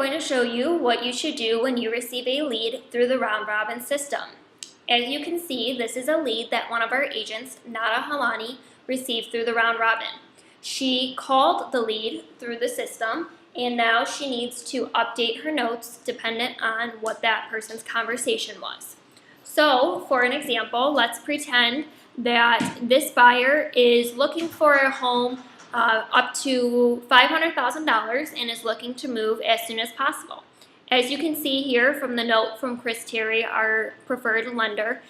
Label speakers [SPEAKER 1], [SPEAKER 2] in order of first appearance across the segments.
[SPEAKER 1] going to show you what you should do when you receive a lead through the round robin system. As you can see, this is a lead that one of our agents, Nada Halani, received through the round robin. She called the lead through the system, and now she needs to update her notes dependent on what that person's conversation was. So, for an example, let's pretend that this buyer is looking for a home up to $500,000 and is looking to move as soon as possible. As you can see here from the note from Chris Terry, our preferred lender,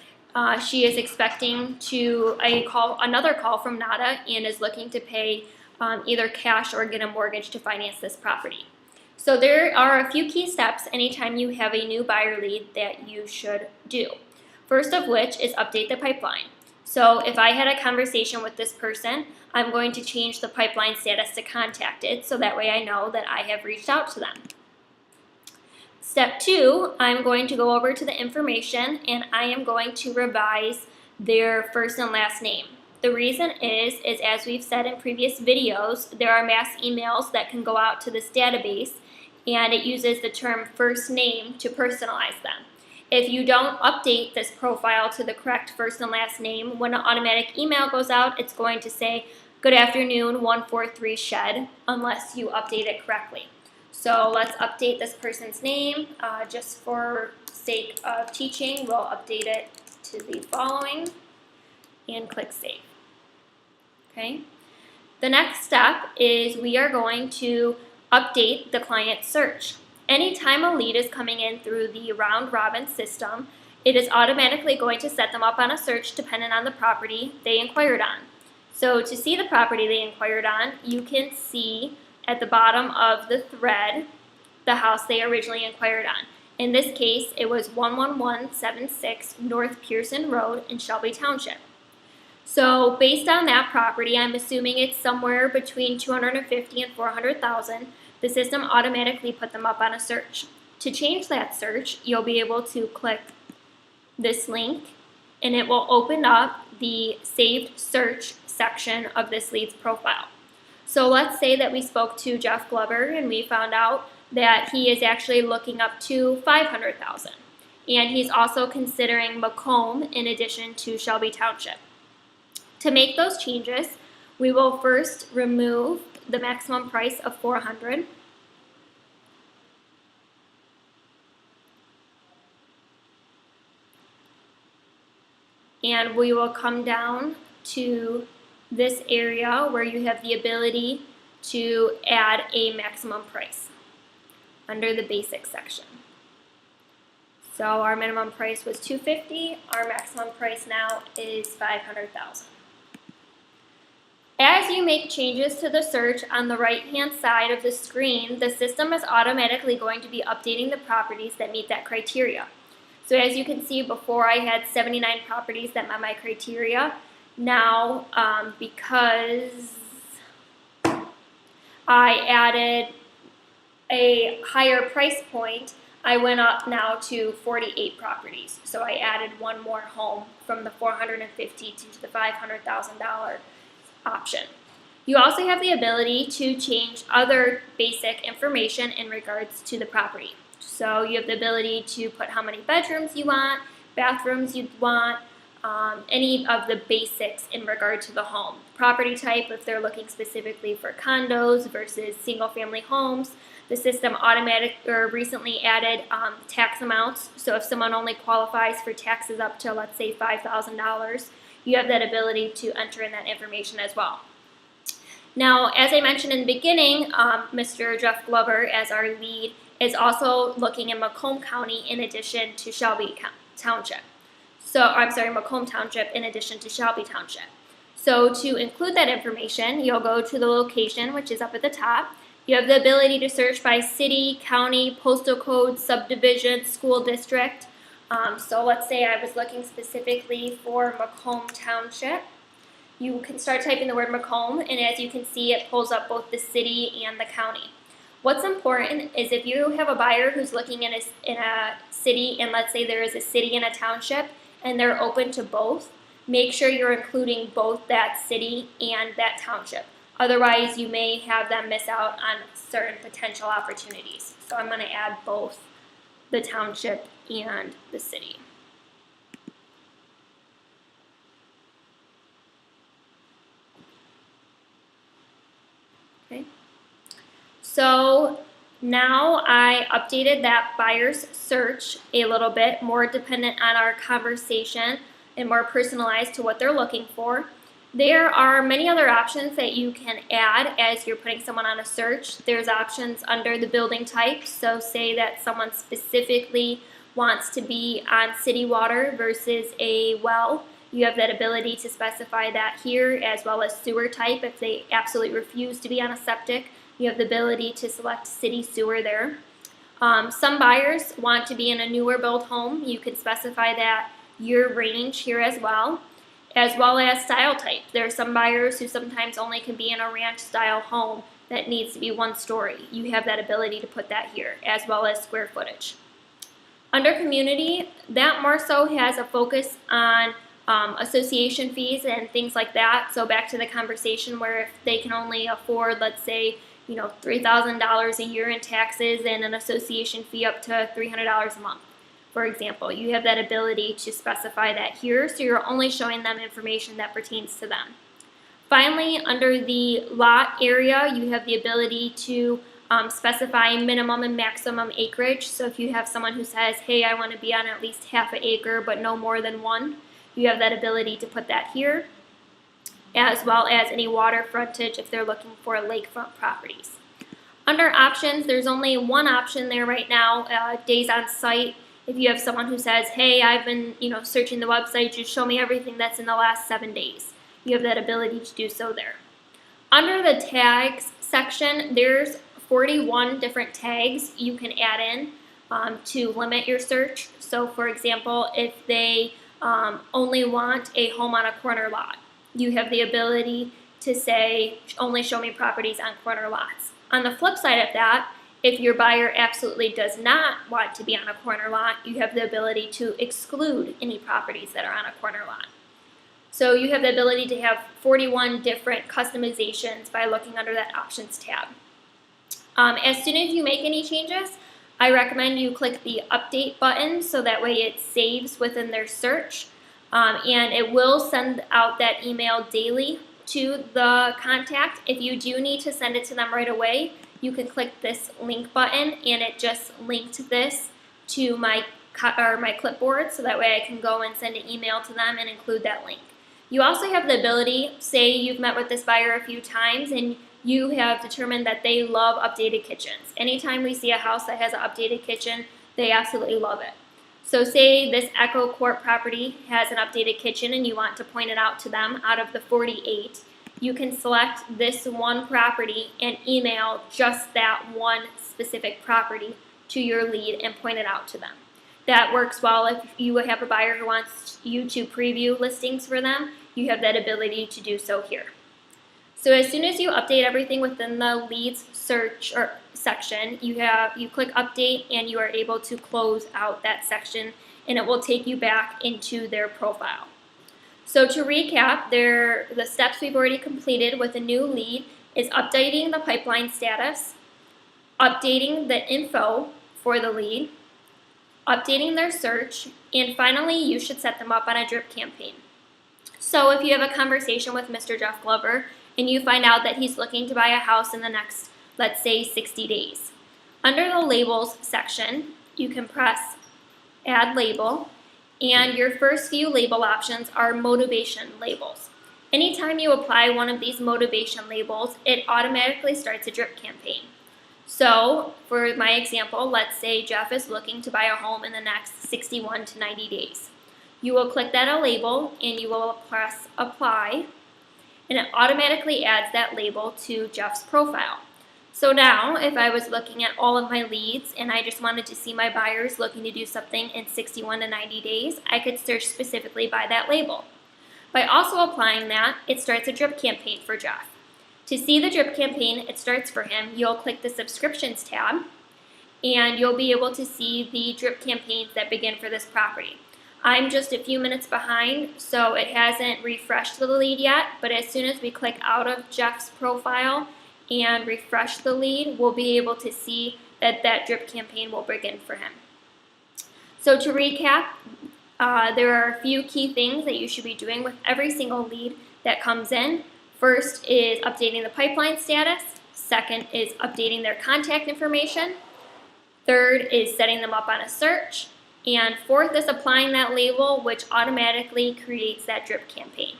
[SPEAKER 1] she is expecting another call from Nada and is looking to pay either cash or get a mortgage to finance this property. So there are a few key steps anytime you have a new buyer lead that you should do. First of which is update the pipeline. So if I had a conversation with this person, I'm going to change the pipeline status to contacted so that way I know that I have reached out to them. Step 2, I'm going to go over to the information and I am going to revise their first and last name. The reason is as we've said in previous videos, there are mass emails that can go out to this database and it uses the term first name to personalize them. If you don't update this profile to the correct first and last name, when an automatic email goes out, it's going to say, "Good afternoon, 143 Shed," unless you update it correctly. So let's update this person's name. Just for sake of teaching, we'll update it to the following and click Save. Okay. The next step is we are going to update the client search. Anytime a lead is coming in through the round robin system, it is automatically going to set them up on a search dependent on the property they inquired on. So to see the property they inquired on, you can see at the bottom of the thread the house they originally inquired on. In this case, it was 11176 North Pearson Road in Shelby Township. So based on that property, I'm assuming it's somewhere between $250,000 and $400,000. The system automatically put them up on a search. To change that search, you'll be able to click this link and it will open up the saved search section of this lead's profile. So let's say that we spoke to Jeff Glover and we found out that he is actually looking up to $500,000. And he's also considering Macomb in addition to Shelby Township. To make those changes, we will first remove the maximum price of $400,000. And we will come down to this area where you have the ability to add a maximum price under the basic section. So our minimum price was $250,000, our maximum price now is $500,000. As you make changes to the search on the right-hand side of the screen, the system is automatically going to be updating the properties that meet that criteria. So as you can see, before I had 79 properties that met my criteria. Now, because I added a higher price point, I went up now to 48 properties. So I added one more home from the $450,000 to the $500,000 option. You also have the ability to change other basic information in regards to the property. So you have the ability to put how many bedrooms you want, bathrooms you want, any of the basics in regard to the home. Property type, if they're looking specifically for condos versus single-family homes. The system recently added tax amounts. So if someone only qualifies for taxes up to, let's say, $5,000, you have that ability to enter in that information as well. Now, as I mentioned in the beginning, Mr. Jeff Glover, as our lead, is also looking in Macomb County in addition to Shelby Township. Macomb Township in addition to Shelby Township. So to include that information, you'll go to the location, which is up at the top. You have the ability to search by city, county, postal code, subdivision, school district. So let's say I was looking specifically for Macomb Township. You can start typing the word Macomb, and as you can see, it pulls up both the city and the county. What's important is if you have a buyer who's looking in a city, and let's say there is a city and a township, and they're open to both, make sure you're including both that city and that township. Otherwise, you may have them miss out on certain potential opportunities. So I'm going to add both the township and the city. Okay. So now I updated that buyer's search a little bit, more dependent on our conversation and more personalized to what they're looking for. There are many other options that you can add as you're putting someone on a search. There's options under the building type. So say that someone specifically wants to be on city water versus a well. You have that ability to specify that here, as well as sewer type. If they absolutely refuse to be on a septic, you have the ability to select city sewer there. Some buyers want to be in a newer built home. You can specify that year range here as well as style type. There are some buyers who sometimes only can be in a ranch style home that needs to be 1 story. You have that ability to put that here, as well as square footage. Under community, that more so has a focus on association fees and things like that. So back to the conversation where if they can only afford, let's say, $3,000 a year in taxes and an association fee up to $300 a month, for example, you have that ability to specify that here, so you're only showing them information that pertains to them. Finally, under the lot area, you have the ability to specify minimum and maximum acreage. So if you have someone who says, hey, I want to be on at least half an acre but no more than 1, you have that ability to put that here, as well as any water frontage if they're looking for lakefront properties. Under options, there's only one option there right now, days on site. If you have someone who says, hey, I've been searching the website, just show me everything that's in the last 7 days. You have that ability to do so there. Under the tags section, there's 41 different tags you can add in to limit your search. So for example, if they only want a home on a corner lot, you have the ability to say, only show me properties on corner lots. On the flip side of that, if your buyer absolutely does not want to be on a corner lot, you have the ability to exclude any properties that are on a corner lot. So you have the ability to have 41 different customizations by looking under that options tab. As soon as you make any changes, I recommend you click the update button so that way it saves within their search. And it will send out that email daily to the contact. If you do need to send it to them right away, you can click this link button and it just linked this to my clipboard, so that way I can go and send an email to them and include that link. You also have the ability, say you've met with this buyer a few times and you have determined that they love updated kitchens. Anytime we see a house that has an updated kitchen, they absolutely love it. So say this Echo Court property has an updated kitchen and you want to point it out to them out of the 48. You can select this one property and email just that one specific property to your lead and point it out to them. That works well if you have a buyer who wants you to preview listings for them. You have that ability to do so here. So as soon as you update everything within the leads search or section, you click update and you are able to close out that section and it will take you back into their profile. So to recap, the steps we've already completed with a new lead is updating the pipeline status, updating the info for the lead, updating their search, and finally you should set them up on a drip campaign. So if you have a conversation with Mr. Jeff Glover and you find out that he's looking to buy a house in the next, let's say, 60 days, under the labels section, you can press add label, and your first few label options are motivation labels. Anytime you apply one of these motivation labels, it automatically starts a drip campaign. So for my example, let's say Jeff is looking to buy a home in the next 61 to 90 days. You will click that label and you will press apply, and it automatically adds that label to Jeff's profile. So now, if I was looking at all of my leads and I just wanted to see my buyers looking to do something in 61 to 90 days, I could search specifically by that label. By also applying that, it starts a drip campaign for Jeff. To see the drip campaign it starts for him, you'll click the subscriptions tab and you'll be able to see the drip campaigns that begin for this property. I'm just a few minutes behind, so it hasn't refreshed the lead yet, but as soon as we click out of Jeff's profile and refresh the lead, we'll be able to see that that drip campaign will begin for him. So to recap, there are a few key things that you should be doing with every single lead that comes in. First is updating the pipeline status. Second is updating their contact information. Third is setting them up on a search. And fourth is applying that label, which automatically creates that drip campaign.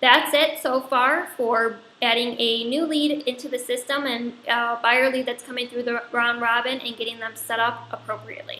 [SPEAKER 1] That's it so far for adding a new lead into the system and a buyer lead that's coming through the round robin and getting them set up appropriately.